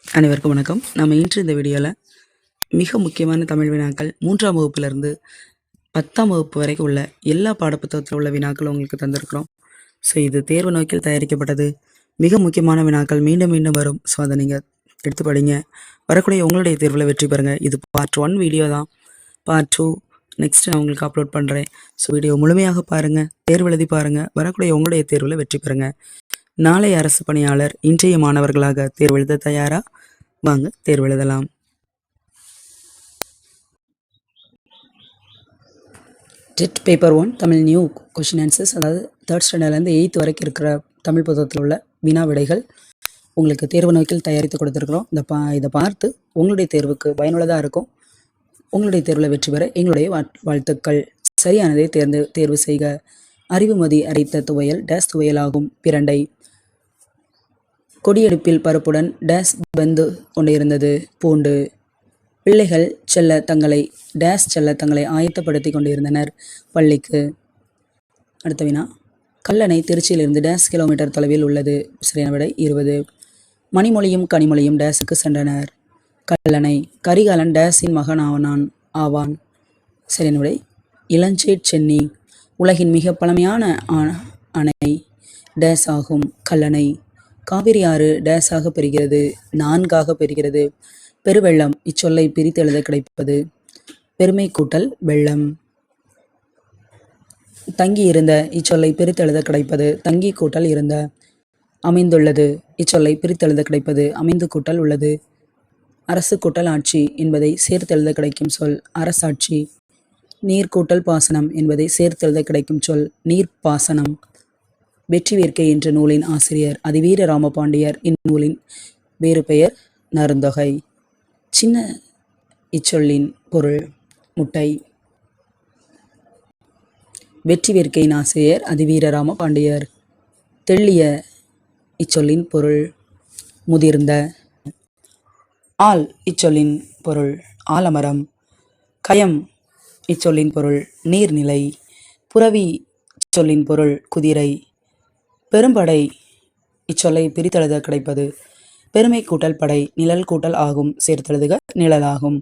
அனைவருக்கும் வணக்கம். நம்ம இன்று இந்த வீடியோவில் மிக முக்கியமான தமிழ் வினாக்கள் 3ஆம் வகுப்பிலிருந்து 10ஆம் வகுப்பு வரைக்கும் உள்ள எல்லா பாடப்புத்தகத்தில் உள்ள வினாக்கள் உங்களுக்கு தந்திருக்கிறோம். ஸோ இது தேர்வு நோக்கில் தயாரிக்கப்பட்டது. மிக முக்கியமான வினாக்கள் மீண்டும் மீண்டும் வரும். ஸோ அதை நீங்கள் எடுத்து படிங்க. வரக்கூடிய உங்களுடைய தேர்வில் வெற்றி பெறுங்க. இது பார்ட் 1 வீடியோ தான். பார்ட் 2 நெக்ஸ்ட் நான் உங்களுக்கு அப்லோட் பண்ணுறேன். ஸோ வீடியோ முழுமையாக பாருங்கள், தேர்வு எழுதி பாருங்கள். வரக்கூடிய உங்களுடைய தேர்வில் வெற்றி பெறுங்க. நாளை அரசு பணியாளர், இன்றைய மாணவர்களாக தேர்வு எழுத தயாரா? வாங்க தேர்வு எழுதலாம். Dead paper 1 Tamil new question answers, அதாவது 3rd ஸ்டாண்டர்ட்லேருந்து 8th வரைக்கும் இருக்கிற தமிழ் புத்தகத்தில் உள்ள வினா விடைகள் உங்களுக்கு தேர்வு நோக்கில் தயாரித்து கொடுத்துருக்குறோம். இதை பார்த்து உங்களுடைய தேர்வுக்கு பயனுள்ளதாக இருக்கும். உங்களுடைய தேர்வில் வெற்றி பெற எங்களுடைய வாழ்த்துக்கள். சரியானதை தேர்வு செய்க. அறிவுமதி அரைத்த துவையல் டேஸ் துவையலாகும். பிரண்டை. கொடியெடுப்பில் பருப்புடன் டேஸ் வெந்து கொண்டிருந்தது. பூண்டு. பிள்ளைகள் செல்ல தங்களை ஆயத்தப்படுத்தி கொண்டிருந்தனர் பள்ளிக்கு. அடுத்த வினா. கல்லணை திருச்சியிலிருந்து டேஸ் கிலோமீட்டர் தொலைவில் உள்ளது. சரியான விடை 20. மணிமொழியும் கனிமொழியும் டேஸுக்கு சென்றனர். கல்லணை. கரிகாலன் டேஸின் மகன் ஆவான். சரியான விடை இளஞ்சேட் சென்னி. உலகின் மிக பழமையான அணை டேஸ் ஆகும். கல்லணை. காவிரி ஆறு டேஸாக பெறுகிறது. 4ஆக பெறுகிறது. பெருவெள்ளம் இச்சொல்லை பிரித்து எழுத கிடைப்பது. பெருமை கூட்டல் வெள்ளம். தங்கி இருந்த இச்சொல்லை பிரித்து எழுத கிடைப்பது. தங்கி கூட்டல் இருந்த. அமைந்துள்ளது இச்சொல்லை பிரித்து எழுத கிடைப்பது. அமைந்து கூட்டல் உள்ளது. அரசு கூட்டல் ஆட்சி என்பதை சேர்த்து எழுத கிடைக்கும் சொல் அரசாட்சி. நீர் கூட்டல் பாசனம் என்பதை சேர்த்து எழுத கிடைக்கும் சொல் நீர்ப்பாசனம். வெற்றி வேர்க்கை என்ற நூலின் ஆசிரியர் அதிவீர ராமபாண்டியர். இந்நூலின் வேறு பெயர் நருந்தொகை. சின்ன இச்சொல்லின் பொருள் முட்டை. வெற்றி வேர்க்கையின் ஆசிரியர் அதிவீர ராமபாண்டியர். தெள்ளிய இச்சொல்லின் பொருள் முதிர்ந்த. ஆல் இச்சொல்லின் பொருள் ஆலமரம். கயம் இச்சொல்லின் பொருள் நீர்நிலை. புரவி இச்சொல்லின் பொருள் குதிரை. பெரும்படை இச்சொல்லை பிரித்தெழுத கிடைப்பது. பெருமை கூட்டல் படை நிழல் கூட்டல் ஆகும் சேர்த்தெழுதுக நிழலாகும்.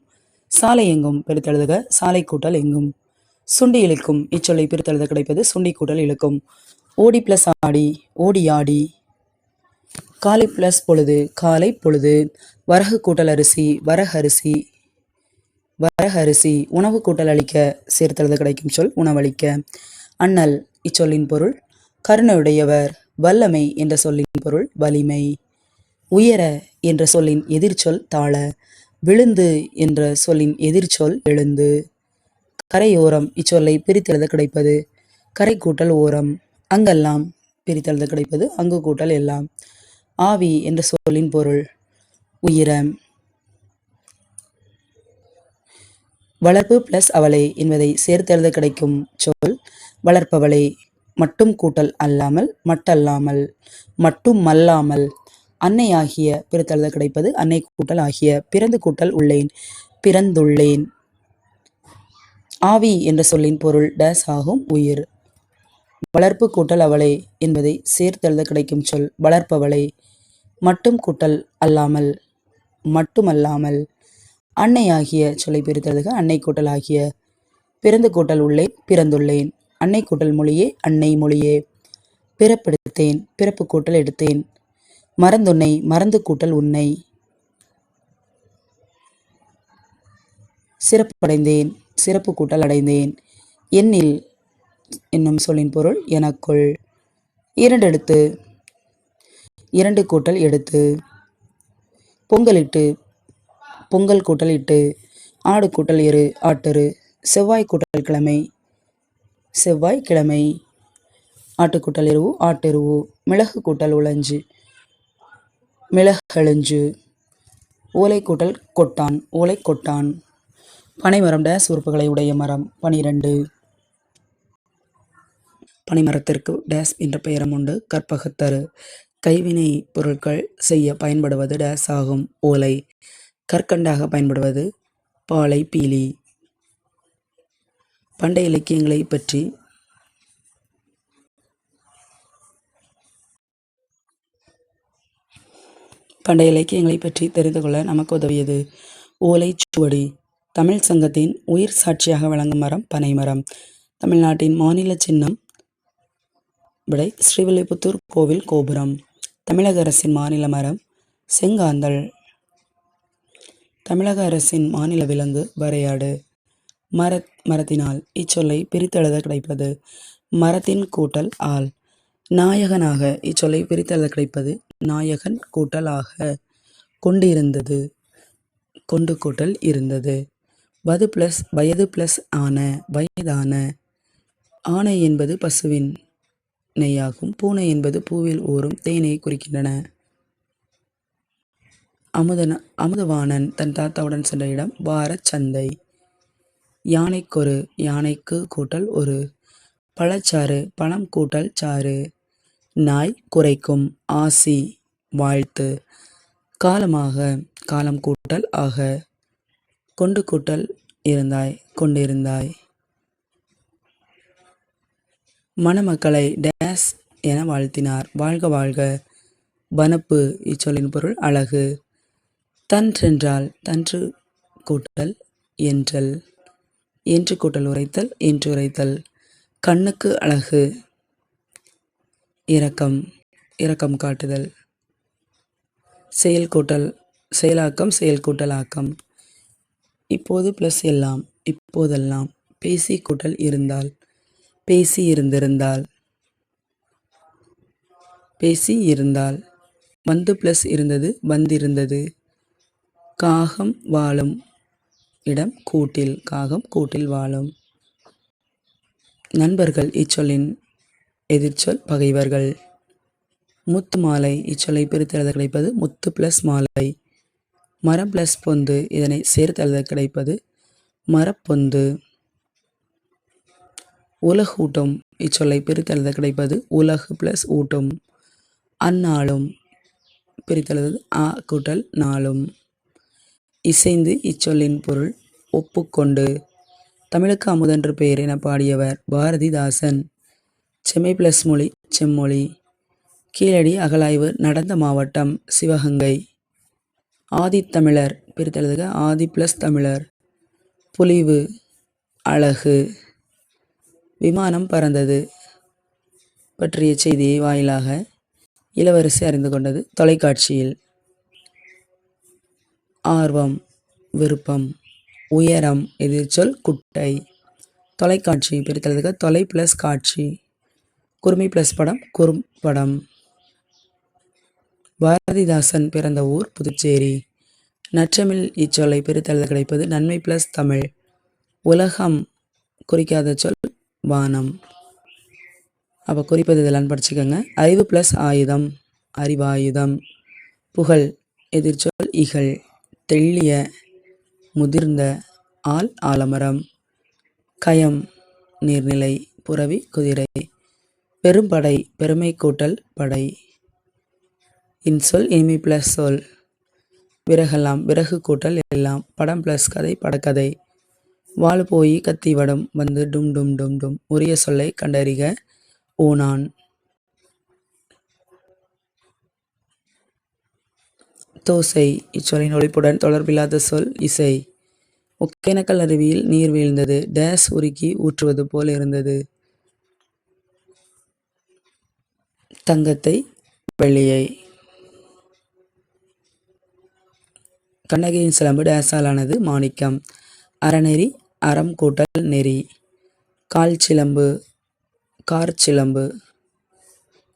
சாலை எங்கும் பிரித்தெழுதுக சாலை கூட்டல் எங்கும். சுண்டி இழுக்கும் இச்சொல்லை பிரித்தெழுத கிடைப்பது சுண்டி கூட்டல் இழுக்கும். ஓடி பிளஸ் ஆடி ஓடி ஆடி. காலை பிளஸ் பொழுது காலை பொழுது. வரகு கூட்டல் அரிசி வரகரிசி வரகரிசி. உணவு கூட்டல் அளிக்க சேர்த்தெழுத கிடைக்கும் சொல் உணவளிக்க. அண்ணல் இச்சொல்லின் பொருள் கருணையுடையவர். வல்லமை என்ற சொல்லின் பொருள் வலிமை. உயர என்ற சொல்லின் எதிர்ச்சொல் தாழ. விழுந்து என்ற சொல்லின் எதிர்ச்சொல் எழுந்து. கரையோரம் இச்சொல்லை பிரித்தெழுத கிடைப்பது கரை கூட்டல் ஓரம். அங்கெல்லாம் பிரித்தெழுத கிடைப்பது அங்கு கூட்டல் எல்லாம். ஆவி என்ற சொல்லின் பொருள் உயிரம். வளர்ப்பு பிளஸ் அவளை என்பதை சேர்த்தெழுத கிடைக்கும் சொல் வளர்ப்பவளை. மட்டும் கூட்டல் அல்லாமல் மட்டல்லாமல் மட்டும் மல்லாமல். அன்னை ஆகிய பிரித்தெழுத கிடைப்பது அன்னை கூட்டல் ஆகிய. பிறந்து கூட்டல் உள்ளேன் பிறந்துள்ளேன். ஆவி என்ற சொல்லின் பொருள் டேஸ் ஆகும் உயிர். வளர்ப்பு கூட்டல் அவளை என்பதை சேர்த்தெழுத கிடைக்கும் சொல் வளர்ப்பவளை. மட்டும் கூட்டல் அல்லாமல் மட்டுமல்லாமல். அன்னை ஆகிய சொல்லை பிரித்தெழுதுக அன்னை கூட்டல் ஆகிய. பிறந்து கூட்டல் உள்ளேன் பிறந்துள்ளேன். அன்னை கூட்டல் மொழியே அன்னை மொழியே. பிறப்பெடுத்தேன் பிறப்பு கூட்டல் எடுத்தேன். மறந்துன்னை மறந்து கூட்டல் உன்னை. சிறப்படைந்தேன் சிறப்பு கூட்டல் அடைந்தேன். எண்ணில் என்னும் சொல்லின் பொருள் எனக்குள். இரண்டெடுத்து இரண்டு கூட்டல் எடுத்து. பொங்கலிட்டு பொங்கல் கூட்டல் இட்டு. ஆடு கூட்டல் எரு ஆட்டெரு. செவ்வாய் கூட்டல் கிழமை செவ்வாய்க்கிழமை. ஆட்டுக்கூட்டல் எருவு ஆட்டெருவு. மிளகு கூட்டல் உளஞ்சு மிளகெழுஞ்சு. ஓலை கூட்டல் கொட்டான் ஓலை கொட்டான். பனைமரம் டேஸ் உறுப்புகளை உடைய மரம் 12. பனைமரத்திற்கு டேஸ் என்ற பெயரும் உண்டு கற்பகத்தரு. கைவினை பொருட்கள் செய்ய பயன்படுவது டேஸ் ஆகும் ஓலை. கற்கண்டாக பயன்படுவது பாலை பீலி. பண்டைய இலக்கியங்களை பற்றி பண்டைய இலக்கியங்களை பற்றி தெரிந்து கொள்ள நமக்கு உதவியது. ஓலைச்சுவடி. தமிழ் சங்கத்தின் உயிர் சாட்சியாக விளங்கும் மரம் பனைமரம். தமிழ்நாட்டின் மாநில சின்னம் விடை ஸ்ரீவில்லிபுத்தூர் கோவில் கோபுரம். தமிழக அரசின் மாநில மரம் செங்காந்தள். தமிழக அரசின் மாநில விலங்கு வரையாடு. மரத்தினால் இச்சொல்லை பிரித்தெழுத கிடைப்பது மரத்தின் கூட்டல் ஆள். நாயகனாக இச்சொல்லை பிரித்தெழுத கிடைப்பது நாயகன் கூட்டல் ஆக. கொண்டிருந்தது கொண்டு கூட்டல் இருந்தது. வயது பிளஸ் ஆன வயதான. ஆனை என்பது பசுவின் நெய்யாகும். பூனை என்பது பூவில் ஊறும் தேனை குறிக்கின்றன. அமுதவாணன் தன் தாத்தாவுடன் சென்ற இடம் வாரச் சந்தை. யானைக்கொரு யானைக்கு கூட்டல் ஒரு. பழச்சாறு பழம் கூட்டல் சாறு. நாய் குரைக்கும் ஆசி வாழ்த்து. காலமாக காலம் கூட்டல் ஆக. கொண்டு கூட்டல் இருந்தாய் கொண்டிருந்தாய். மணமக்களை டேஸ் என வாழ்த்தினார். வாழ்க வாழ்க. வனப்பு இச்சொல்லின் பொருள் அழகு. தன்றென்றால் தன்று கூட்டல் என்றல். என்று கூட்டல் உரைத்தல் என்று உரைத்தல். கண்ணுக்கு அழகு. இரக்கம் இரக்கம் காட்டுதல். செயல் கூட்டல் செயலாக்கம் செயல் கூட்டல் ஆக்கம். இப்போது பிளஸ் எல்லாம் இப்போதெல்லாம். பேசி கூட்டல் இருந்தால் பேசி இருந்திருந்தால். பேசி இருந்தால். வந்து பிளஸ் இருந்தது வந்திருந்தது. காகம் வாழும் இடம் கூட்டில். காகம் கூட்டில் வாழும். நண்பர்கள் இச்சொல்லின் எதிர்ச்சொல் பகைவர்கள். முத்து மாலை இச்சொல்லை பிரித்து எழுத கிடைப்பது முத்து பிளஸ் மாலை. மரம் பிளஸ் பொந்து இதனை சேர்த்து எழுத கிடைப்பது மரப்பொந்து. உலகூட்டும் இச்சொல்லை பிரித்து எழுத கிடைப்பது உலகு பிளஸ் ஊட்டும். அந்நாளும் பிரித்தெழுது ஆ கூட்டல் நாளும். இசைந்து இச்சொல்லின் பொருள் ஒப்புக்கொண்டு. தமிழுக்கு அமுதென்று பெயர் என பாடியவர் பாரதிதாசன். செம்மை பிளஸ் மொழி செம்மொழி. கீழடி அகழாய்வு நடந்த மாவட்டம் சிவகங்கை. ஆதித்தமிழர் பிரித்தெழுதுக ஆதி பிளஸ் தமிழர். புலிவு அழகு. விமானம் பறந்தது பற்றிய செய்தியை வாயிலாக இளவரசி அறிந்து கொண்டது தொலைக்காட்சியில். ஆர்வம் விருப்பம். உயரம் எதிர்ச்சொல் குட்டை. தொலைக்காட்சி பிரித்தெழுதுக தொலை பிளஸ் காட்சி. குறுமி பிளஸ் படம் குறும்படம். பாரதிதாசன் பிறந்த ஊர் புதுச்சேரி. நற்றமிழ் இச்சொல்லை பிரித்தெழுத கிடைப்பது நன்மை பிளஸ் தமிழ். உலகம் குறிக்காத சொல் வானம். அப்போ குறிப்பது இதெல்லாம் படிச்சுக்கோங்க. அறிவு பிளஸ் ஆயுதம் அறிவாயுதம். புகழ் எதிர்ச்சொல் இகழ். தெள்ளிய முதிர்ந்த ஆல் ஆலமரம். கயம் நீர்நிலை. புரவி குதிரை. பெரும்படை பெருமை கூட்டல் படை. இன்சொல் இனிமை பிளஸ் சொல். விறகெல்லாம் விறகு கூட்டல் எல்லாம். படம் பிளஸ் கதை படக்கதை. வாழ் போய் கத்தி வடம் வந்து டும் டும் டும் டும். உரிய சொல்லை கண்டறிக ஊனான். தோசை இச்சொல்லின் ஒழிப்புடன் தொடர்பில்லாத சொல் இசை. ஒகேனக்கல் அருவியில் நீர் வீழ்ந்தது டேஸ் உருக்கி ஊற்றுவது போல் இருந்தது. தங்கத்தை வெள்ளியை. கண்ணகியின் சிலம்பு டேஸாலானது மாணிக்கம். அறநெறி அறம் கூட்டல் நெறி. கால் சிலம்பு கார் சிலம்பு.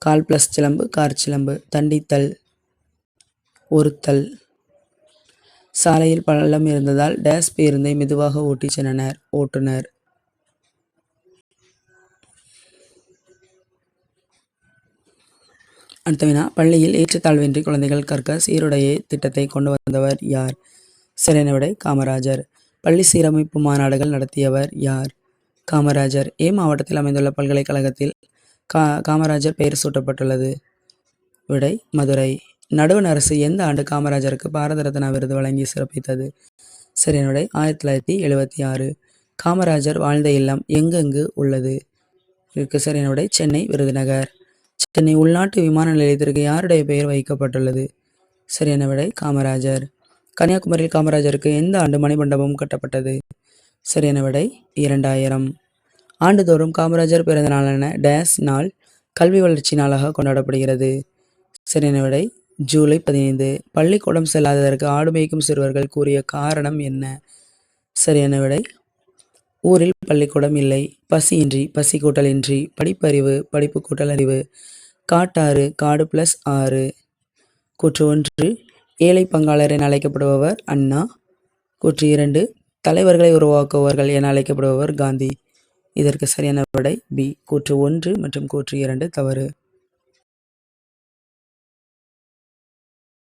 கால் பிளஸ் சிலம்பு கார் சிலம்பு. தண்டித்தல் ஒருத்தல். சாலையில் பள்ளம் இருந்ததால் டேஸ் பேருந்தை மெதுவாக ஓட்டி சென்றனர் ஓட்டுநர். அடுத்த வினா. பள்ளியில் ஏற்றத்தாழ்வின்றி குழந்தைகள் கற்க சீருடைய திட்டத்தை கொண்டு வந்தவர் யார்? சரியான விடை காமராஜர். பள்ளி சீரமைப்பு மாநாடுகள் நடத்தியவர் யார்? காமராஜர். மாவட்டத்தில் அமைந்துள்ள பல்கலைக்கழகத்தில் காமராஜர் பெயர் சூட்டப்பட்டுள்ளது. விடை மதுரை. நடுவண் அரசு எந்த ஆண்டு காமராஜருக்கு பாரத ரத்னா விருது வழங்கி சிறப்பித்தது? சரியான விடை 1976. காமராஜர் வாழ்ந்த இல்லம் எங்கெங்கு உள்ளது? இதற்கு சரியான விடை சென்னை விருதுநகர். சென்னை உள்நாட்டு விமான நிலையத்திற்கு யாருடைய பெயர் வைக்கப்பட்டுள்ளது? சரியான விடை காமராஜர். கன்னியாகுமரியில் காமராஜருக்கு எந்த ஆண்டு மணிமண்டபம் கட்டப்பட்டது? சரியான விடை 2000. ஆண்டுதோறும் காமராஜர் பிறந்த நாளான டேஸ் நாள் கல்வி வளர்ச்சி நாளாக கொண்டாடப்படுகிறது? சரியான விடை ஜூலை 15. பள்ளிக்கூடம் செல்லாததற்கு ஆடு மேய்க்கும் சிறுவர்கள் கூறிய காரணம் என்ன? சரியான விடை ஊரில் பள்ளிக்கூடம் இல்லை. பசியின்றி, பசி கூட்டல் இன்றி, படிப்பறிவு, படிப்பு கூட்டல் அறிவு, காட்டாறு, காடு + 6. கூற்று 1, ஏழை பங்காளர் என அழைக்கப்படுபவர் அண்ணா. கூற்று 2, தலைவர்களை உருவாக்குபவர்கள் என அழைக்கப்படுபவர் காந்தி. இதற்கு சரியான விடை பி. கூற்று 1 மற்றும் கூற்று 2 தவறு.